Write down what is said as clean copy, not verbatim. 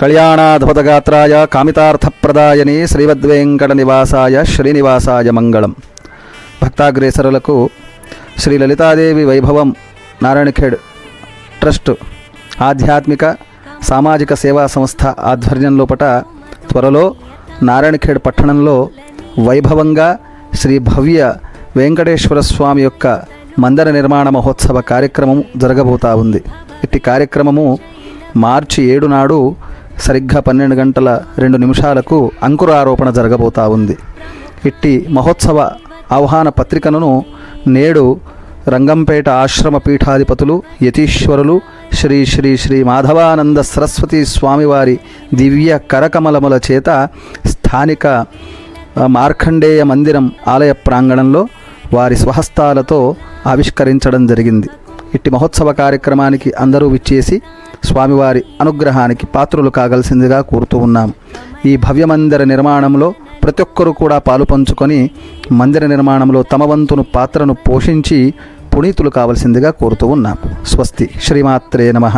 కళ్యాణాద్భుతగాత్రాయ కామితార్థప్రదాయనే శ్రీవద్వేంకటనివాసాయ శ్రీనివాసాయ మంగళం. భక్తాగ్రేసరులకు శ్రీ లలితాదేవి వైభవం నారాయణఖేడ్ ట్రస్ట్ ఆధ్యాత్మిక సామాజిక సేవా సంస్థ ఆధ్వర్యంలోపట త్వరలో నారాయణఖేడ్ పట్టణంలో వైభవంగా శ్రీ భవ్య వెంకటేశ్వర స్వామి యొక్క మందిర నిర్మాణ మహోత్సవ కార్యక్రమం జరగబోతా ఉంది. ఇట్టి కార్యక్రమము మార్చి 7 నాడు సరిగ్గా 12:02 అంకురారోపణ జరగబోతా ఉంది. ఇట్టి మహోత్సవ ఆహ్వాన పత్రికను నేడు రంగంపేట ఆశ్రమ పీఠాధిపతులు యతీశ్వరులు శ్రీ శ్రీ శ్రీ మాధవానంద సరస్వతి స్వామివారి దివ్య కరకమలముల చేత స్థానిక మార్కండేయ మందిరం ఆలయ ప్రాంగణంలో వారి స్వహస్తాలతో ఆవిష్కరించడం జరిగింది. ఇట్టి మహోత్సవ కార్యక్రమానికి అందరూ విచ్చేసి స్వామివారి అనుగ్రహానికి పాత్రులు కాగలసిందిగా కోరుతూ ఉన్నాం. ఈ భవ్య మందిర నిర్మాణంలో ప్రతి ఒక్కరూ కూడా పాలు పంచుకొని మందిర నిర్మాణంలో తమ వంతును పాత్రను పోషించి పునీతులు కావలసిందిగా కోరుతూ ఉన్నాం. స్వస్తి. శ్రీమాత్రే నమః.